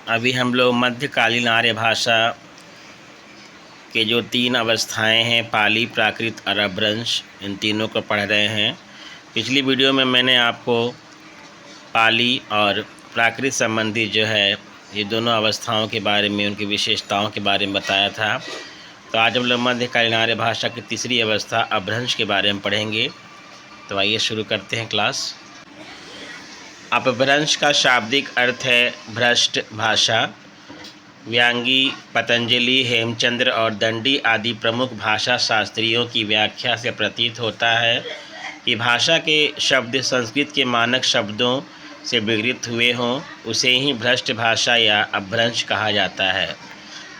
अभी हम लोग मध्यकालीन आर्य भाषा के जो 3 अवस्थाएं हैं, पाली, प्राकृत और अपभ्रंश, इन तीनों को पढ़ रहे हैं। पिछली वीडियो में मैंने आपको पाली और प्राकृत संबंधी जो है ये दोनों अवस्थाओं के बारे में, उनकी विशेषताओं के बारे में बताया था। तो आज हम लोग मध्यकालीन आर्य भाषा की तीसरी अवस्था अपभ्रंश के बारे में पढ़ेंगे। तो आइए शुरू करते हैं क्लास। अपभ्रंश का शाब्दिक अर्थ है भ्रष्ट भाषा। व्यांगी, पतंजलि, हेमचंद्र और दंडी आदि प्रमुख भाषा शास्त्रियों की व्याख्या से प्रतीत होता है कि भाषा के शब्द संस्कृत के मानक शब्दों से विकृत हुए हों, उसे ही भ्रष्ट भाषा या अपभ्रंश कहा जाता है।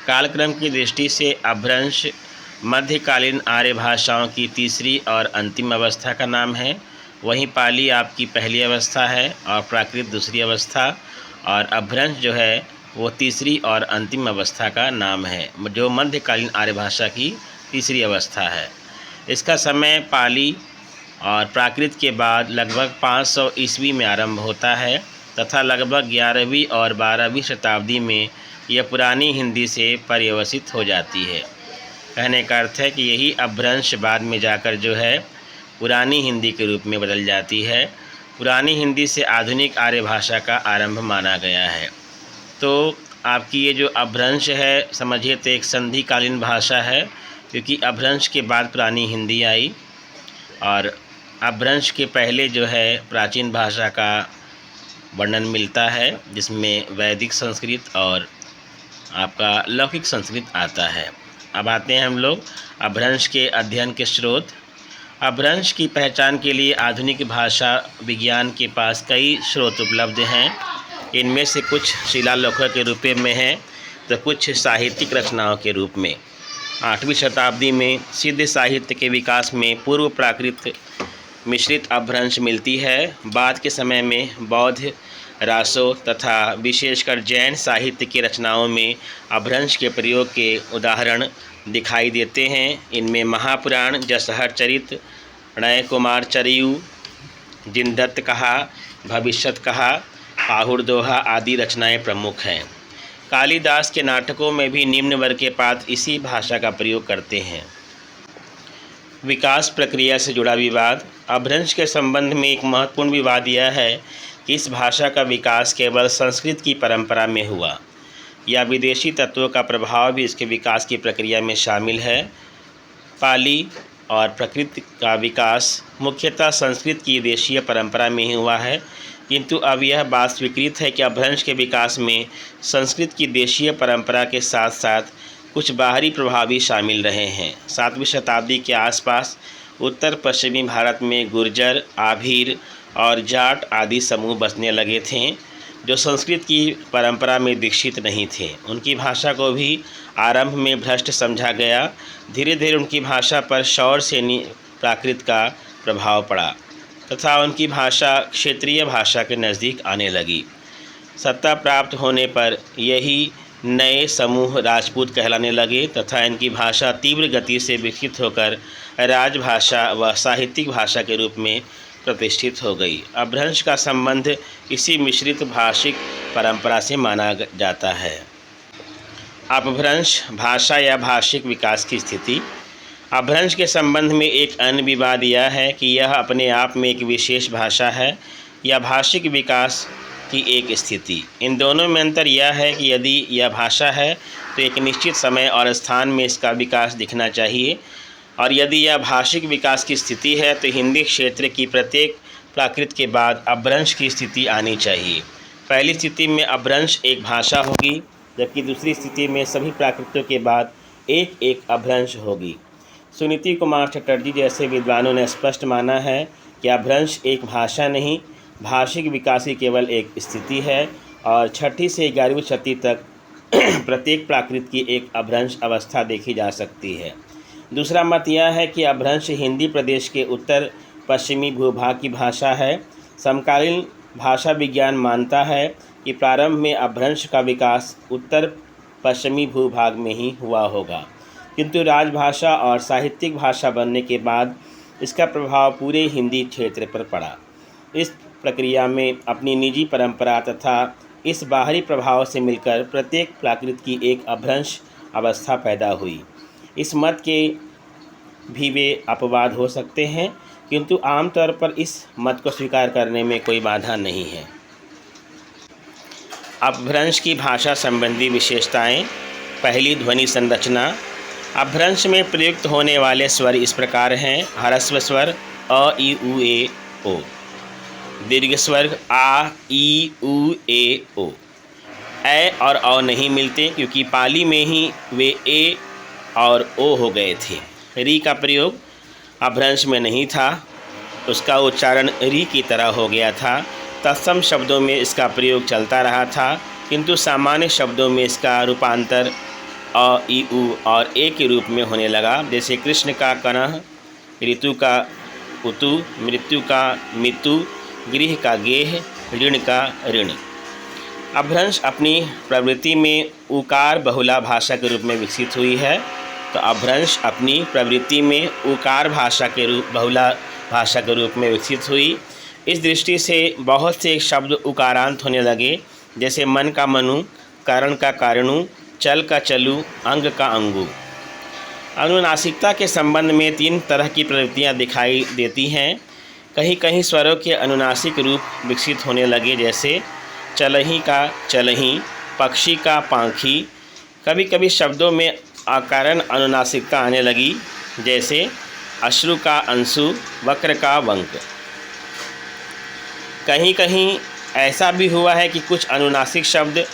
कालक्रम की दृष्टि से अपभ्रंश मध्यकालीन आर्य भाषाओं की तीसरी और अंतिम अवस्था का नाम है। वहीं पाली आपकी पहली अवस्था है और प्राकृत दूसरी अवस्था, और अपभ्रंश जो है वो तीसरी और अंतिम अवस्था का नाम है, जो मध्यकालीन आर्य भाषा की तीसरी अवस्था है। इसका समय पाली और प्राकृत के बाद लगभग 500 ईस्वी में आरंभ होता है तथा लगभग 11वीं और 12वीं शताब्दी में यह पुरानी हिंदी से पर्यवसित हो जाती है। कहने का अर्थ है कि यही अपभ्रंश बाद में जाकर जो है पुरानी हिंदी के रूप में बदल जाती है। पुरानी हिंदी से आधुनिक आर्य भाषा का आरंभ माना गया है। तो आपकी ये जो अपभ्रंश है, समझिए तो एक संधिकालीन भाषा है, क्योंकि अपभ्रंश के बाद पुरानी हिंदी आई और अपभ्रंश के पहले जो है प्राचीन भाषा का वर्णन मिलता है, जिसमें वैदिक संस्कृत और आपका लौकिक संस्कृत आता है। अब आते हैं हम लोग अपभ्रंश के अध्ययन के स्रोत। अपभ्रंश की पहचान के लिए आधुनिक भाषा विज्ञान के पास कई स्रोत उपलब्ध हैं। इनमें से कुछ शिलालेखों के रूप में हैं तो कुछ साहित्यिक रचनाओं के रूप में। 8वीं शताब्दी में सिद्ध साहित्य के विकास में पूर्व प्राकृत मिश्रित अपभ्रंश मिलती है। बाद के समय में बौद्ध रासों तथा विशेषकर जैन साहित्य की रचनाओं में अपभ्रंश के प्रयोग के उदाहरण दिखाई देते हैं। इनमें महापुराण, जसहर चरित, णय कुमार चरियु, जिनदत्त कहा, भविष्यत कहा, आहुर दोहा आदि रचनाएं प्रमुख हैं। कालिदास के नाटकों में भी निम्न वर्ग के पात्र इसी भाषा का प्रयोग करते हैं। विकास प्रक्रिया से जुड़ा विवाद। अपभ्रंश के संबंध में एक महत्वपूर्ण विवाद यह है कि इस भाषा का विकास केवल संस्कृत की परंपरा में हुआ या विदेशी तत्वों का प्रभाव भी इसके विकास की प्रक्रिया में शामिल है। पाली और प्राकृत का विकास मुख्यतः संस्कृत की देशीय परंपरा में ही हुआ है, किंतु अब यह बात स्वीकृत है कि अपभ्रंश के विकास में संस्कृत की देशीय परंपरा के साथ साथ कुछ बाहरी प्रभाव भी शामिल रहे हैं। 7वीं शताब्दी के आसपास उत्तर पश्चिमी भारत में गुर्जर, आभीर और जाट आदि समूह बसने लगे थे, जो संस्कृत की परंपरा में दीक्षित नहीं थे। उनकी भाषा को भी आरंभ में भ्रष्ट समझा गया। धीरे धीरे उनकी भाषा पर शौर सेनी प्राकृत का प्रभाव पड़ा तथा उनकी भाषा क्षेत्रीय भाषा के नज़दीक आने लगी। सत्ता प्राप्त होने पर यही नए समूह राजपूत कहलाने लगे तथा इनकी भाषा तीव्र गति से विकसित होकर राजभाषा व साहित्यिक भाषा के रूप में प्रतिष्ठित हो गई। अपभ्रंश का संबंध इसी मिश्रित भाषिक परंपरा से माना जाता है। अपभ्रंश भाषा या भाषिक विकास की स्थिति। अपभ्रंश के संबंध में एक अन्य विवाद यह है कि यह अपने आप में एक विशेष भाषा है या भाषिक विकास की एक स्थिति। इन दोनों में अंतर यह है कि यदि यह भाषा है तो एक निश्चित समय और स्थान में इसका विकास दिखना चाहिए, और यदि यह भाषिक विकास की स्थिति है तो हिंदी क्षेत्र की प्रत्येक प्राकृत के बाद अपभ्रंश की स्थिति आनी चाहिए। पहली स्थिति में अपभ्रंश एक भाषा होगी, जबकि दूसरी स्थिति में सभी प्राकृतों के बाद एक एक अपभ्रंश होगी। सुनीति कुमार चटर्जी जैसे विद्वानों ने स्पष्ट माना है कि अपभ्रंश एक भाषा नहीं, भाषिक विकास की केवल एक स्थिति है, और 6ठी से 11वीं शती तक प्रत्येक प्राकृत की एक अपभ्रंश अवस्था देखी जा सकती है। दूसरा मत यह है कि अपभ्रंश हिंदी प्रदेश के उत्तर पश्चिमी भूभाग की भाषा है। समकालीन भाषा विज्ञान मानता है कि प्रारंभ में अपभ्रंश का विकास उत्तर पश्चिमी भूभाग में ही हुआ होगा, किंतु राजभाषा और साहित्यिक भाषा बनने के बाद इसका प्रभाव पूरे हिंदी क्षेत्र पर पड़ा। इस प्रक्रिया में अपनी निजी परंपरा तथा इस बाहरी प्रभाव से मिलकर प्रत्येक प्राकृत की एक अभ्रंश अवस्था पैदा हुई। इस मत के भी वे अपवाद हो सकते हैं, किंतु आमतौर पर इस मत को स्वीकार करने में कोई बाधा नहीं है। अपभ्रंश की भाषा संबंधी विशेषताएं। पहली, ध्वनि संरचना। अपभ्रंश में प्रयुक्त होने वाले स्वर इस प्रकार हैं। ह्रस्व स्वर अ ई उ ए ओ। दीर्घ स्वर आ ई उ ए ओ। ए और औ नहीं मिलते क्योंकि पाली में ही वे ए और ओ हो गए थे। री का प्रयोग अपभ्रंश में नहीं था, उसका उच्चारण री की तरह हो गया था। तत्सम शब्दों में इसका प्रयोग चलता रहा था, किंतु सामान्य शब्दों में इसका रूपांतर अ ई उ और ए के रूप में होने लगा। जैसे कृष्ण का कनह, ऋतु का उतु, मृत्यु का मितु, गृह का गेह, ऋण का ऋण। अपभ्रंश अपनी प्रवृत्ति में उकार बहुला भाषा के रूप में विकसित हुई है। तो अपभ्रंश अपनी प्रवृत्ति में उकार भाषा के रूप बहुला भाषा के रूप में विकसित हुई। इस दृष्टि से बहुत से शब्द उकारांत होने लगे, जैसे मन का मनु, कारण का कारणु, चल का चलु, अंग का अंगु। अनुनासिकता के संबंध में तीन तरह की प्रवृत्तियाँ दिखाई देती हैं। कहीं कहीं स्वरों के अनुनासिक रूप विकसित होने लगे, जैसे चलही का चलही, पक्षी का पाखी। कभी कभी शब्दों में अकारण अनुनासिकता आने लगी, जैसे अश्रु का अंशु, वक्र का वंक। कहीं कहीं ऐसा भी हुआ है कि कुछ अनुनासिक शब्द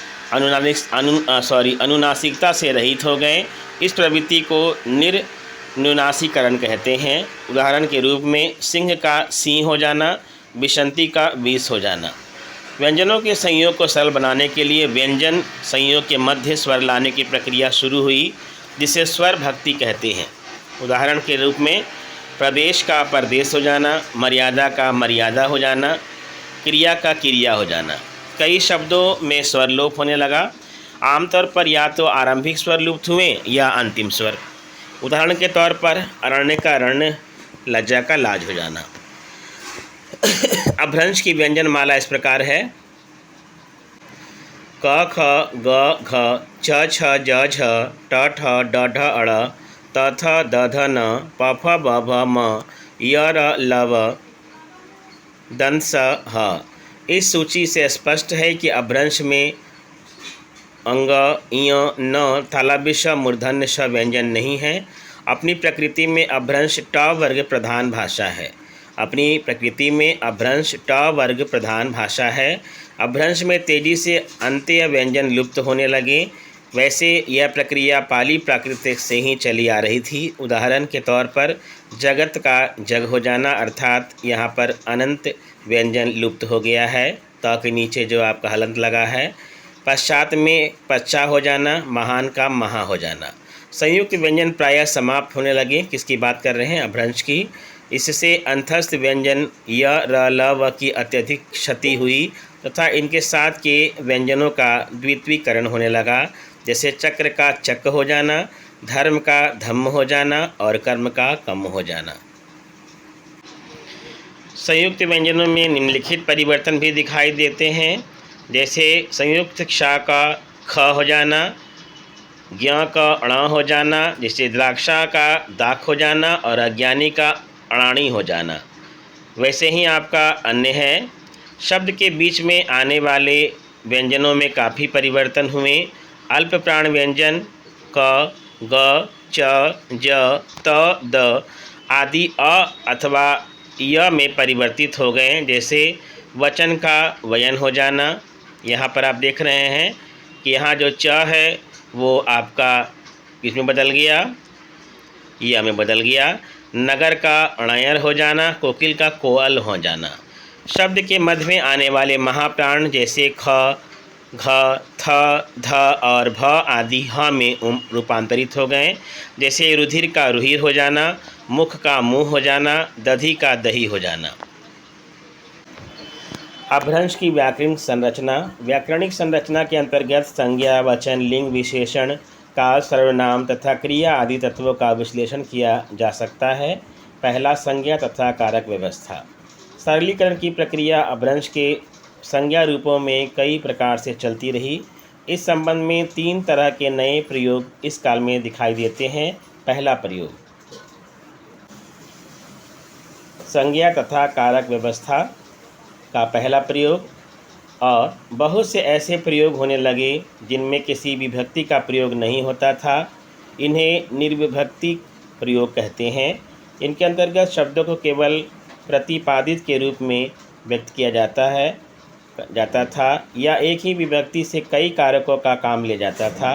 अनुनासिकता से रहित हो गए। इस प्रवृत्ति को निर्नुनासीकरण कहते हैं। उदाहरण के रूप में सिंह का सिंह हो जाना, विसंति का विष हो जाना। व्यंजनों के संयोग को सरल बनाने के लिए व्यंजन संयोग के मध्य स्वर लाने की प्रक्रिया शुरू हुई, जिसे स्वर भक्ति कहते हैं। उदाहरण के रूप में प्रदेश का परदेश हो जाना, मर्यादा का मर्यादा हो जाना, क्रिया का क्रिया हो जाना। कई शब्दों में स्वर लोप होने लगा। आमतौर पर या तो आरंभिक स्वर लुप्त हुए या अंतिम स्वर। उदाहरण के तौर पर अरण्य का अरण्य, लज्जा का लाज हो जाना। अपभ्रंश की व्यंजन माला इस प्रकार है। क ख ग घ छ छ ज झ ट ठ ड ढ अड़ त थ द ध न प फ ब भ म य र ल व दंत स ह। इस सूची से स्पष्ट है कि अपभ्रंश में अंग, इय, न, तालव्य श, मूर्धन्य श व्यंजन नहीं है। अपनी प्रकृति में अपभ्रंश ट वर्ग प्रधान भाषा है। अपनी प्रकृति में अपभ्रंश ट वर्ग प्रधान भाषा है। अपभ्रंश में तेजी से अंत्य व्यंजन लुप्त होने लगे। वैसे यह प्रक्रिया पाली प्राकृत से ही चली आ रही थी। उदाहरण के तौर पर जगत का जग हो जाना, अर्थात यहाँ पर अनंत व्यंजन लुप्त हो गया है। त के नीचे जो आपका हलंत लगा है। पश्चात में पच्चा हो जाना, महान का महा हो जाना। संयुक्त व्यंजन प्रायः समाप्त होने लगे। किसकी बात कर रहे हैं? अपभ्रंश की। इससे अंतस्थ व्यंजन य, र, ल, व की अत्यधिक क्षति हुई तथा इनके साथ के व्यंजनों का द्वित्वीकरण होने लगा, जैसे चक्र का चक्र हो जाना, धर्म का धम्म हो जाना और कर्म का कम हो जाना। संयुक्त व्यंजनों में निम्नलिखित परिवर्तन भी दिखाई देते हैं, जैसे संयुक्त क्षा का ख हो जाना, ज्ञ का अण हो जाना, जैसे द्राक्षा का दाख हो जाना और अज्ञानी का अणाणी हो जाना। वैसे ही आपका अन्य है। शब्द के बीच में आने वाले व्यंजनों में काफ़ी परिवर्तन हुए। अल्प प्राण व्यंजन क, ग, च, ज, त, द आदि अ अथवा य में परिवर्तित हो गए, जैसे वचन का वयन हो जाना। यहाँ पर आप देख रहे हैं कि यहाँ जो च है वो आपका किसमें बदल गया? य में बदल गया। नगर का अणयर हो जाना, कोकिल का कोयल हो जाना। शब्द के मध्य में आने वाले महाप्राण जैसे ख, घ, थ, ध और भ आदि ह में रूपांतरित हो गए, जैसे रुधिर का रुहिर हो जाना, मुख का मुँह हो जाना, दधी का दही हो जाना। अपभ्रंश की व्याकरणिक संरचना। व्याकरणिक संरचना के अंतर्गत संज्ञा, वचन, लिंग, विशेषण, काल, सर्वनाम तथा क्रिया आदि तत्वों का विश्लेषण किया जा सकता है। पहला, संज्ञा तथा कारक व्यवस्था। सरलीकरण की प्रक्रिया अपभ्रंश के संज्ञा रूपों में कई प्रकार से चलती रही। इस संबंध में 3 तरह के नए प्रयोग इस काल में दिखाई देते हैं। पहला प्रयोग, संज्ञा तथा कारक व्यवस्था का पहला प्रयोग। और बहुत से ऐसे प्रयोग होने लगे जिनमें किसी विभक्ति का प्रयोग नहीं होता था। इन्हें निर्विभक्ति प्रयोग कहते हैं। इनके अंतर्गत शब्दों को केवल प्रतिपादित के रूप में व्यक्त किया जाता था या एक ही विभक्ति से कई कारकों का काम ले जाता था।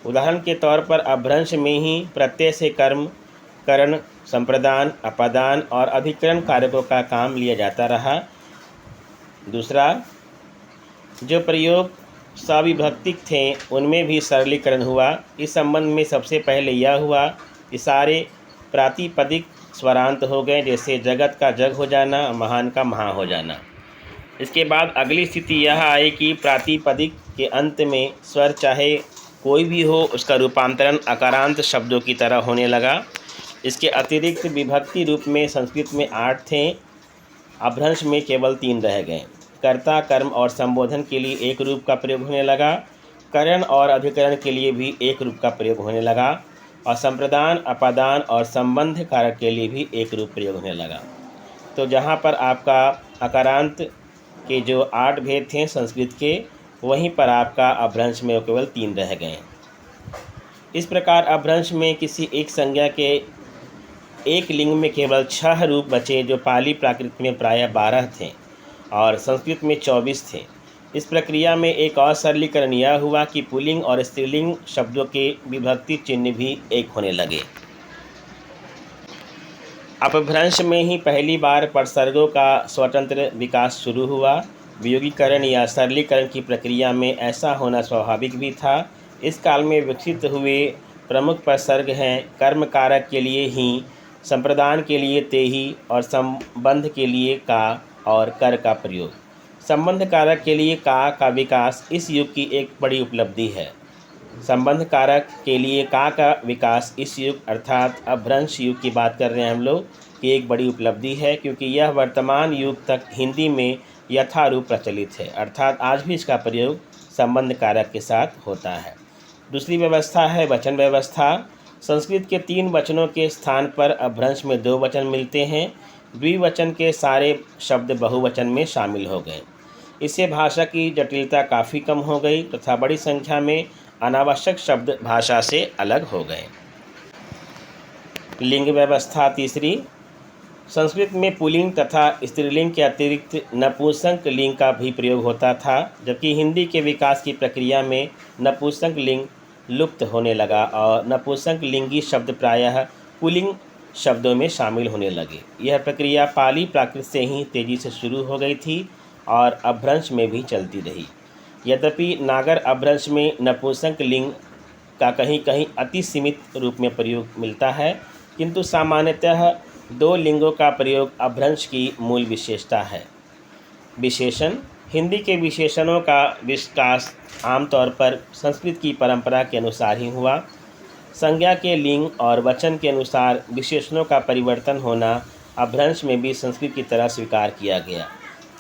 उदाहरण के तौर पर अपभ्रंश में ही प्रत्यय से कर्म, करण, संप्रदान, अपादान और अधिकरण कारकों का काम लिया जाता रहा। दूसरा, जो प्रयोग सविभक्तिक थे उनमें भी सरलीकरण हुआ। इस संबंध में सबसे पहले यह हुआ कि सारे प्रातिपदिक स्वरांत हो गए, जैसे जगत का जग हो जाना, महान का महा हो जाना। इसके बाद अगली स्थिति यह आई कि प्रातिपदिक के अंत में स्वर चाहे कोई भी हो, उसका रूपांतरण अकारांत शब्दों की तरह होने लगा। इसके अतिरिक्त विभक्ति रूप में संस्कृत में 8 थे, अपभ्रंश में केवल 3 रह गए। कर्ता, कर्म और संबोधन के लिए एक रूप का प्रयोग होने लगा। करण और अधिकरण के लिए भी एक रूप का प्रयोग होने लगा और संप्रदान, अपादान और संबंध कारक के लिए भी एक रूप प्रयोग होने लगा। तो जहाँ पर आपका अकारांत के जो 8 भेद थे संस्कृत के, वहीं पर आपका अपभ्रंश में केवल 3 रह गए। इस प्रकार अपभ्रंश में किसी एक संज्ञा के एक लिंग में केवल 6 रूप बचे, जो पाली प्राकृत में प्रायः 12 थे और संस्कृत में 24 थे। इस प्रक्रिया में एक और सरलीकरण यह हुआ कि पुल्लिंग और स्त्रीलिंग शब्दों के विभक्ति चिन्ह भी एक होने लगे। अपभ्रंश में ही पहली बार प्रसर्गों का स्वतंत्र विकास शुरू हुआ। वियोगीकरण या सरलीकरण की प्रक्रिया में ऐसा होना स्वाभाविक भी था। इस काल में विकसित हुए प्रमुख प्रसर्ग हैं कर्म कारक के लिए ही, संप्रदान के लिए तेहि और संबंध के लिए का और कर का प्रयोग। संबंध कारक के लिए का विकास इस युग की एक बड़ी उपलब्धि है। संबंध कारक के लिए का विकास इस युग अर्थात अपभ्रंश युग की बात कर रहे हैं हम लोग, की एक बड़ी उपलब्धि है, क्योंकि यह वर्तमान युग तक हिंदी में यथारूप प्रचलित है, अर्थात आज भी इसका प्रयोग संबंध कारक के साथ होता है। दूसरी व्यवस्था है वचन व्यवस्था। संस्कृत के 3 वचनों के स्थान पर अपभ्रंश में 2 वचन मिलते हैं। द्विवचन के सारे शब्द बहुवचन में शामिल हो गए। इससे भाषा की जटिलता काफ़ी कम हो गई तथा बड़ी संख्या में अनावश्यक शब्द भाषा से अलग हो गए। लिंग व्यवस्था तीसरी। संस्कृत में पुल्लिंग तथा स्त्रीलिंग के अतिरिक्त नपुंसक लिंग का भी प्रयोग होता था, जबकि हिंदी के विकास की प्रक्रिया में नपुंसक लिंग लुप्त होने लगा और नपुंसक लिंगी शब्द प्रायः पुल्लिंग शब्दों में शामिल होने लगे। यह प्रक्रिया पाली प्राकृत से ही तेजी से शुरू हो गई थी और अपभ्रंश में भी चलती रही। यद्यपि नागर अपभ्रंश में नपुंसक लिंग का कहीं कहीं अति सीमित रूप में प्रयोग मिलता है, किंतु सामान्यतः 2 लिंगों का प्रयोग अपभ्रंश की मूल विशेषता है। विशेषण। हिंदी के विशेषणों का विकास आमतौर पर संस्कृत की परंपरा के अनुसार ही हुआ। संज्ञा के लिंग और वचन के अनुसार विशेषणों का परिवर्तन होना अपभ्रंश में भी संस्कृत की तरह स्वीकार किया गया।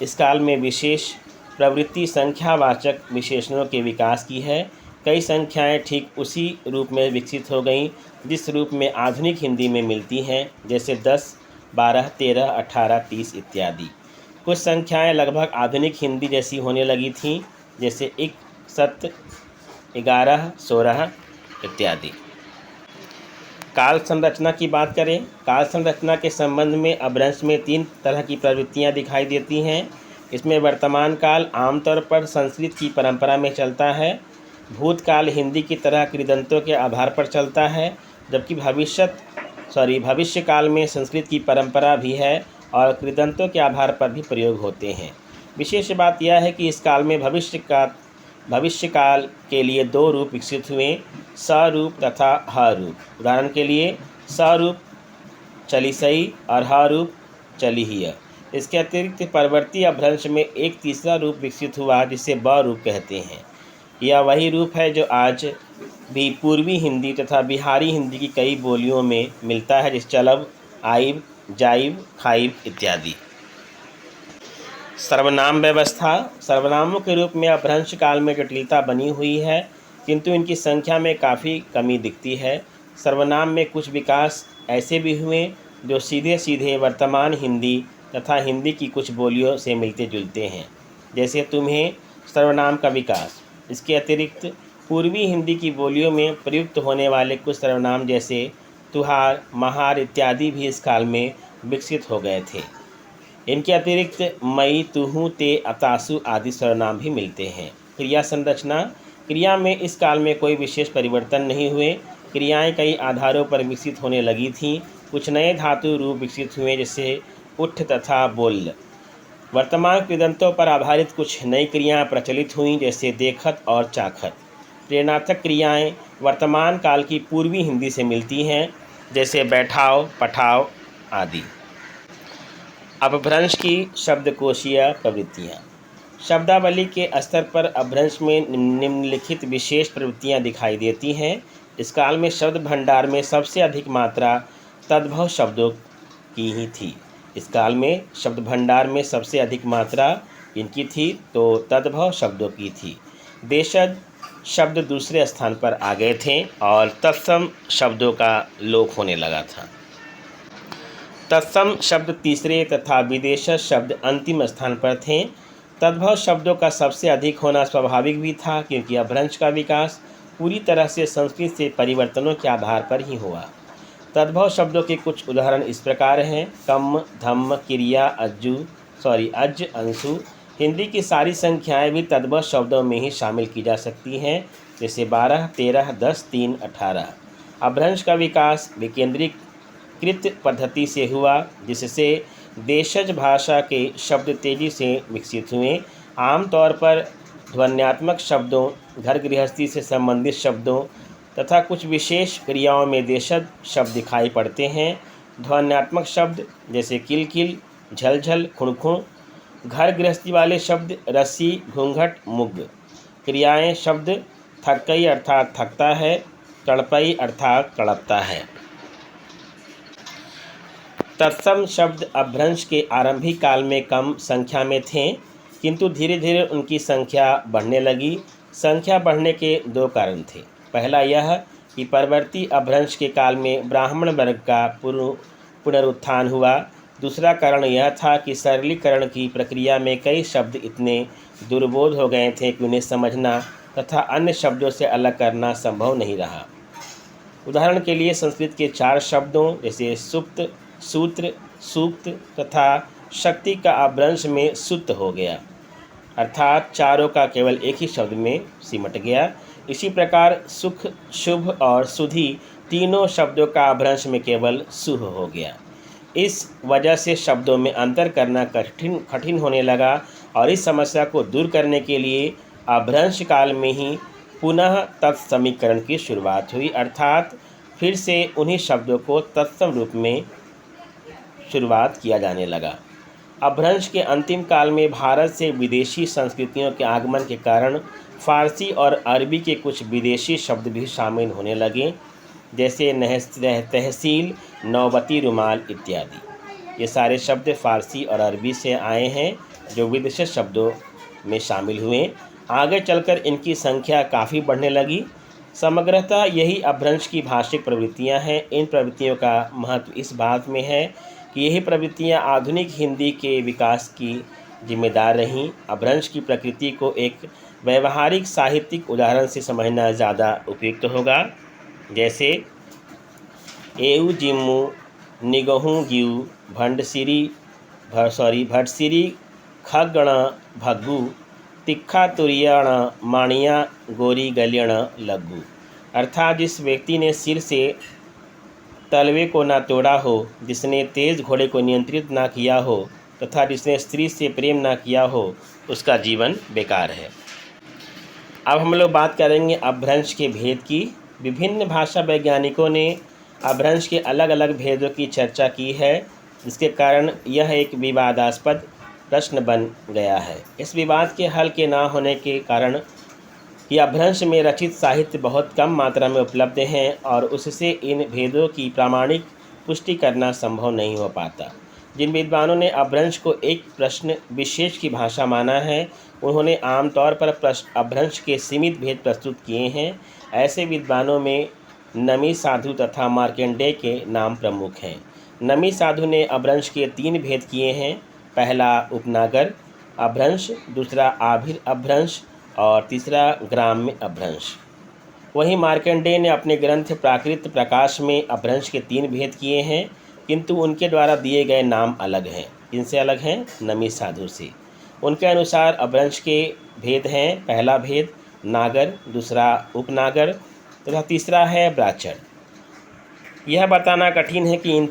इस काल में विशेष प्रवृत्ति संख्यावाचक विशेषणों के विकास की है। कई संख्याएं ठीक उसी रूप में विकसित हो गईं जिस रूप में आधुनिक हिंदी में मिलती हैं, जैसे 10, 12, 13, 18, 30 इत्यादि। कुछ संख्याएं लगभग आधुनिक हिंदी जैसी होने लगी थीं, जैसे 1, 7, 11, 16 इत्यादि। काल संरचना की बात करें। काल संरचना के संबंध में अपभ्रंश में 3 तरह की प्रवृत्तियां दिखाई देती हैं। इसमें वर्तमान काल आमतौर पर संस्कृत की परंपरा में चलता है। भूतकाल हिंदी की तरह कृदंतों के आधार पर चलता है, जबकि भविष्य काल में संस्कृत की परंपरा भी है और कृदंतों के आधार पर भी प्रयोग होते हैं। विशेष बात यह है कि इस काल में भविष्य काल के लिए 2 रूप विकसित हुए, स रूप तथा ह रूप। उदाहरण के लिए स रूप चलिसई और ह रूप चलिहिय। इसके अतिरिक्त परवर्ती अपभ्रंश में एक तीसरा रूप विकसित हुआ जिसे ब रूप कहते हैं। यह वही रूप है जो आज भी पूर्वी हिंदी तथा बिहारी हिंदी की कई बोलियों में मिलता है, जैसे चलब, आइब, जाइब, खाइब इत्यादि। सर्वनाम व्यवस्था। सर्वनामों के रूप में अपभ्रंश काल में जटिलता बनी हुई है, किंतु इनकी संख्या में काफ़ी कमी दिखती है। सर्वनाम में कुछ विकास ऐसे भी हुए जो सीधे सीधे वर्तमान हिंदी तथा हिंदी की कुछ बोलियों से मिलते जुलते हैं, जैसे तुम्हें सर्वनाम का विकास। इसके अतिरिक्त पूर्वी हिंदी की बोलियों में प्रयुक्त होने वाले कुछ सर्वनाम जैसे तुहार, महार इत्यादि भी इस काल में विकसित हो गए थे। इनके अतिरिक्त मई, तुहू, ते, अतासु आदि सर्वनाम भी मिलते हैं। क्रिया संरचना। क्रिया में इस काल में कोई विशेष परिवर्तन नहीं हुए। क्रियाएं कई आधारों पर विकसित होने लगी थीं। कुछ नए धातु रूप विकसित हुए, जैसे उठ तथा बोल। वर्तमान कृदंतों पर आधारित कुछ नई क्रियाएं प्रचलित हुईं, जैसे देखत और चाखत। प्रेरणार्थक क्रियाएं वर्तमान काल की पूर्वी हिंदी से मिलती हैं, जैसे बैठाओ, पठाओ आदि। अपभ्रंश की शब्दकोशीय प्रवृत्तियाँ। शब्दावली के स्तर पर अपभ्रंश में निम्नलिखित विशेष प्रवृत्तियाँ दिखाई देती हैं। इस काल में शब्द भंडार में सबसे अधिक मात्रा तद्भव शब्दों की ही थी। इस काल में शब्द भंडार में सबसे अधिक मात्रा इनकी थी तो तद्भव शब्दों की थी। देशज शब्द दूसरे स्थान पर आ गए थे और तत्सम शब्दों का लोप होने लगा था। तत्सम शब्द तीसरे तथा विदेशज शब्द अंतिम स्थान पर थे। तद्भव शब्दों का सबसे अधिक होना स्वाभाविक भी था, क्योंकि अपभ्रंश का विकास पूरी तरह से संस्कृत से परिवर्तनों के आधार पर ही हुआ। तद्भव शब्दों के कुछ उदाहरण इस प्रकार हैं: कम, धम्म, क्रिया, अज, अंशु। हिंदी की सारी संख्याएं भी तद्भव शब्दों में ही शामिल की जा सकती हैं, जैसे 12, 13, 10, 3, 18। अपभ्रंश का विकास विकेंद्रीकृत पद्धति से हुआ, जिससे देशज भाषा के शब्द तेजी से विकसित हुए। आमतौर पर ध्वन्यात्मक शब्दों, घर गृहस्थी से संबंधित शब्दों तथा कुछ विशेष क्रियाओं में देशज शब्द दिखाई पड़ते हैं। ध्वन्यात्मक शब्द जैसे किलकिल, झलझल, खुणखुण। घर गृहस्थी वाले शब्द रस्सी, घूंघट, मुग्ग। क्रियाएं शब्द थकई अर्थात थकता है, तड़पई अर्थात तड़पता है। तत्सम शब्द अपभ्रंश के आरंभिक काल में कम संख्या में थे, किंतु धीरे धीरे उनकी संख्या बढ़ने लगी। संख्या बढ़ने के दो कारण थे। पहला यह कि परवर्ती अपभ्रंश के काल में ब्राह्मण वर्ग का पुनरुत्थान हुआ। दूसरा कारण यह था कि सरलीकरण की प्रक्रिया में कई शब्द इतने दुर्बोध हो गए थे कि उन्हें समझना तथा अन्य शब्दों से अलग करना संभव नहीं रहा। उदाहरण के लिए संस्कृत के 4 शब्दों जैसे सुप्त, सूत्र, सूक्त तथा शक्ति का अपभ्रंश में सुत हो गया, अर्थात चारों का केवल एक ही शब्द में सिमट गया। इसी प्रकार सुख, शुभ और सुधि तीनों शब्दों का अपभ्रंश में केवल सुह हो गया। इस वजह से शब्दों में अंतर करना कठिन होने लगा और इस समस्या को दूर करने के लिए अपभ्रंश काल में ही पुनः तत्समीकरण की शुरुआत हुई, अर्थात फिर से उन्हीं शब्दों को तत्सम रूप में शुरुआत किया जाने लगा। अपभ्रंश के अंतिम काल में भारत से विदेशी संस्कृतियों के आगमन के कारण फारसी और अरबी के कुछ विदेशी शब्द भी शामिल होने लगे, जैसे तहसील, नौबती रुमाल इत्यादि। ये सारे शब्द फारसी और अरबी से आए हैं, जो विदेशी शब्दों में शामिल हुए। आगे चलकर इनकी संख्या काफ़ी बढ़ने लगी। समग्रतः यही अपभ्रंश की भाषिक प्रवृत्तियां हैं। इन प्रवृत्तियों का महत्व इस बात में है कि यही प्रवृत्तियां आधुनिक हिंदी के विकास की जिम्मेदार रहीं। अपभ्रंश की प्रकृति को एक व्यवहारिक साहित्यिक उदाहरण से समझना ज़्यादा उपयुक्त होगा, जैसे एऊ जिम्मू, निगहू गिऊ, भटसिरी खगण भग्गू, तिखा तुरियण माणिया गोरी गलियण लग्गू। अर्थात जिस व्यक्ति ने सिर से तलवे को ना तोड़ा हो, जिसने तेज घोड़े को नियंत्रित ना किया हो तथा जिसने स्त्री से प्रेम ना किया हो, उसका जीवन बेकार है। अब हम लोग बात करेंगे अपभ्रंश के भेद की। विभिन्न भाषा वैज्ञानिकों ने अपभ्रंश के अलग अलग भेदों की चर्चा की है, जिसके कारण यह एक विवादास्पद प्रश्न बन गया है। इस विवाद के हल के ना होने के कारण कि अपभ्रंश में रचित साहित्य बहुत कम मात्रा में उपलब्ध हैं और उससे इन भेदों की प्रामाणिक पुष्टि करना संभव नहीं हो पाता। जिन विद्वानों ने अपभ्रंश को एक प्रश्न विशेष की भाषा माना है, उन्होंने आमतौर पर अपभ्रंश के सीमित भेद प्रस्तुत किए हैं। ऐसे विद्वानों में नमी साधु तथा मार्कंडेय के नाम प्रमुख हैं। नमी साधु ने अपभ्रंश के 3 भेद किए हैं। पहला उपनागर अपभ्रंश, दूसरा आभिर अपभ्रंश और तीसरा ग्राम्य अपभ्रंश। वहीं मार्कंडेय ने अपने ग्रंथ प्राकृत प्रकाश में अपभ्रंश के 3 भेद किए हैं, किंतु उनके द्वारा दिए गए नाम अलग हैं। इनसे अलग हैं नमी साधु से। उनके अनुसार अपभ्रंश के भेद हैं, पहला भेद नागर, दूसरा उपनागर तथा तीसरा है ब्राचर। यह बताना कठिन है कि इन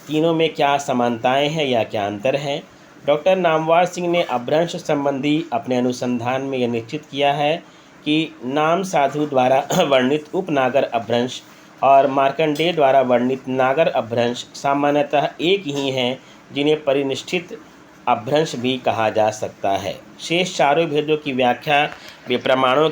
तीनों में क्या समानताएं हैं या क्या अंतर हैं। डॉक्टर नामवर सिंह ने अपभ्रंश संबंधी अपने अनुसंधान में यह निश्चित किया है कि नाम साधु द्वारा वर्णित उपनागर अपभ्रंश और मार्कंडेय द्वारा वर्णित नागर अपभ्रंश सामान्यतः एक ही हैं, जिन्हें परिनिष्ठित अपभ्रंश भी कहा जा सकता है। शेष चारों भेदों की व्याख्या वे प्रमाणों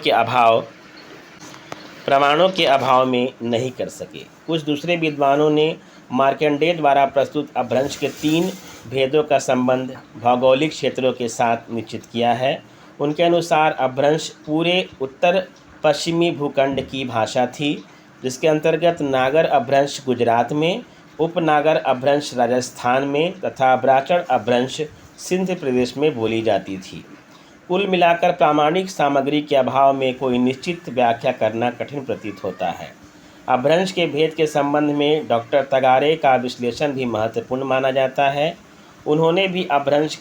के अभाव में नहीं कर सके। कुछ दूसरे विद्वानों ने मार्कंडेय द्वारा प्रस्तुत अपभ्रंश के 3 भेदों का संबंध भौगोलिक क्षेत्रों के साथ निश्चित किया है। उनके अनुसार अपभ्रंश पूरे उत्तर पश्चिमी भूखंड की भाषा थी, जिसके अंतर्गत नागर अपभ्रंश गुजरात में, उपनागर अपभ्रंश राजस्थान में तथा ब्राचर अपभ्रंश सिंध प्रदेश में बोली जाती थी। कुल मिलाकर प्रामाणिक सामग्री के अभाव में कोई निश्चित व्याख्या करना कठिन प्रतीत होता है। अपभ्रंश के भेद के संबंध में डॉक्टर तगारे का विश्लेषण भी महत्वपूर्ण माना जाता है। उन्होंने भी अपभ्रंश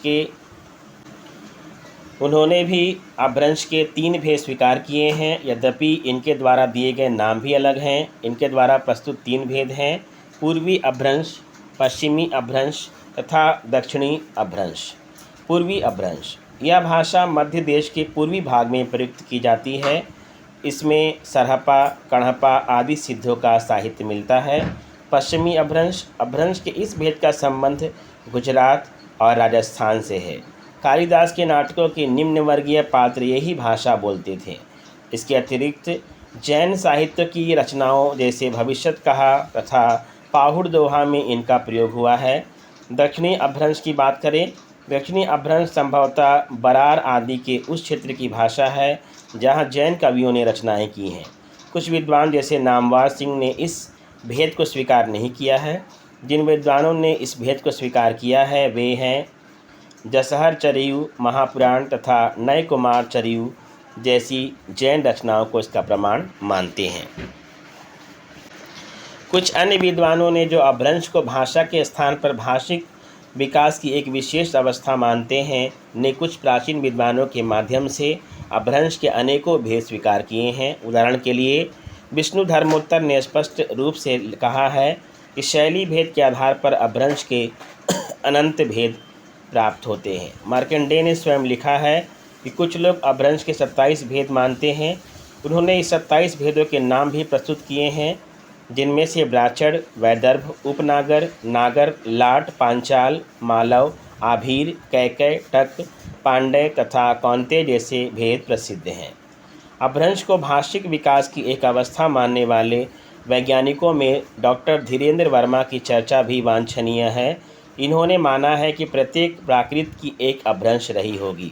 के 3 भेद स्वीकार किए हैं, यद्यपि इनके द्वारा दिए गए नाम भी अलग हैं। इनके द्वारा प्रस्तुत 3 भेद हैं: पूर्वी अपभ्रंश, पश्चिमी अपभ्रंश तथा दक्षिणी अपभ्रंश। पूर्वी अपभ्रंश यह भाषा मध्य देश के पूर्वी भाग में प्रयुक्त की जाती है। इसमें सरहपा, कणहपा आदि सिद्धों का साहित्य मिलता है। पश्चिमी अपभ्रंश के इस भेद का संबंध गुजरात और राजस्थान से है। कालिदास के नाटकों के निम्न वर्गीय पात्र यही भाषा बोलते थे। इसके अतिरिक्त जैन साहित्य की रचनाओं जैसे भविष्यत कहा तथा पाहुड़ दोहा में इनका प्रयोग हुआ है। दक्षिणी अपभ्रंश की बात करें, दक्षिणी अपभ्रंश संभवतः बरार आदि के उस क्षेत्र की भाषा है जहाँ जैन कवियों ने रचनाएं की हैं। कुछ विद्वान जैसे नामवर सिंह ने इस भेद को स्वीकार नहीं किया है। जिन विद्वानों ने इस भेद को स्वीकार किया है वे हैं जसहर चरियु महापुराण तथा नय कुमार चरियु जैसी जैन रचनाओं को इसका प्रमाण मानते हैं। कुछ अन्य विद्वानों ने जो अपभ्रंश को भाषा के स्थान पर भाषिक विकास की एक विशेष अवस्था मानते हैं, ने कुछ प्राचीन विद्वानों के माध्यम से अपभ्रंश के अनेकों भेद स्वीकार किए हैं। उदाहरण के लिए विष्णु धर्मोत्तर ने स्पष्ट रूप से कहा है कि शैली भेद के आधार पर अपभ्रंश के अनंत भेद प्राप्त होते हैं। मार्कंडेय ने स्वयं लिखा है कि कुछ लोग अपभ्रंश के 27 भेद मानते हैं। उन्होंने इस 27 भेदों के नाम भी प्रस्तुत किए हैं, जिनमें से ब्राचर, वैदर्भ, उपनागर, नागर, लाट, पांचाल, मालव, आभीर, कैकय, टक, पांड्य तथा कौंतेय जैसे भेद प्रसिद्ध हैं। अपभ्रंश को भाषिक विकास की एक अवस्था मानने वाले वैज्ञानिकों में डॉक्टर धीरेन्द्र वर्मा की चर्चा भी वांछनीय है। इन्होंने माना है कि प्रत्येक प्राकृत की एक अपभ्रंश रही होगी।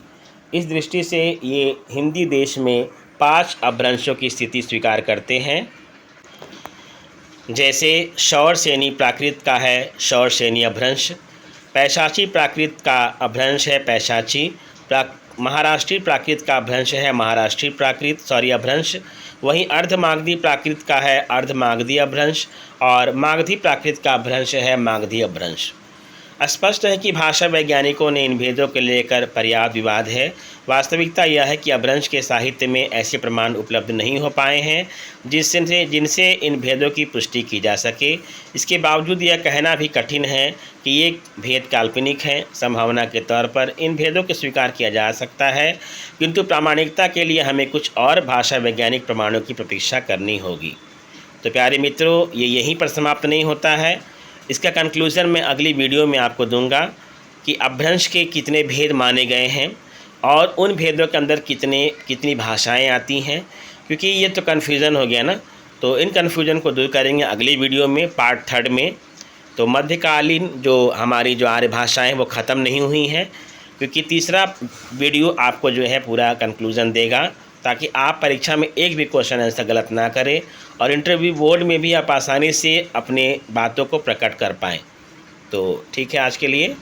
इस दृष्टि से ये हिंदी देश में 5 अपभ्रंशों की स्थिति स्वीकार करते हैं। जैसे शौरसेनी प्राकृत का है शौरसेनी अपभ्रंश, पैशाची प्राकृत का अपभ्रंश है पैशाची, महाराष्ट्रीय प्राकृत का अपभ्रंश है महाराष्ट्रीय अपभ्रंश। वहीं अर्धमागधी प्राकृत का है अर्धमागधी अपभ्रंश और मागधी प्राकृत का अपभ्रंश है मागधी अपभ्रंश। स्पष्ट है कि भाषा वैज्ञानिकों ने इन भेदों को लेकर पर्याप्त विवाद है। वास्तविकता यह है कि अपभ्रंश के साहित्य में ऐसे प्रमाण उपलब्ध नहीं हो पाए हैं जिनसे इन भेदों की पुष्टि की जा सके। इसके बावजूद यह कहना भी कठिन है कि ये भेद काल्पनिक हैं। संभावना के तौर पर इन भेदों को स्वीकार किया जा सकता है, किंतु प्रामाणिकता के लिए हमें कुछ और भाषा वैज्ञानिक प्रमाणों की प्रतीक्षा करनी होगी। तो प्यारे मित्रों, ये यहीं पर समाप्त नहीं होता है। इसका कंक्लूज़न मैं अगली वीडियो में आपको दूंगा कि अपभ्रंश के कितने भेद माने गए हैं और उन भेदों के अंदर कितनी भाषाएं आती हैं, क्योंकि ये तो कन्फ्यूज़न हो गया ना। तो इन कन्फ्यूज़न को दूर करेंगे अगली वीडियो में, पार्ट 3 में। तो मध्यकालीन जो हमारी जो आर्य भाषाएं हैं वो ख़त्म नहीं हुई हैं, क्योंकि तीसरा वीडियो आपको जो है पूरा कंक्लूज़न देगा, ताकि आप परीक्षा में एक भी क्वेश्चन आंसर गलत ना करें और इंटरव्यू बोर्ड में भी आप आसानी से अपने बातों को प्रकट कर पाएँ। तो ठीक है आज के लिए।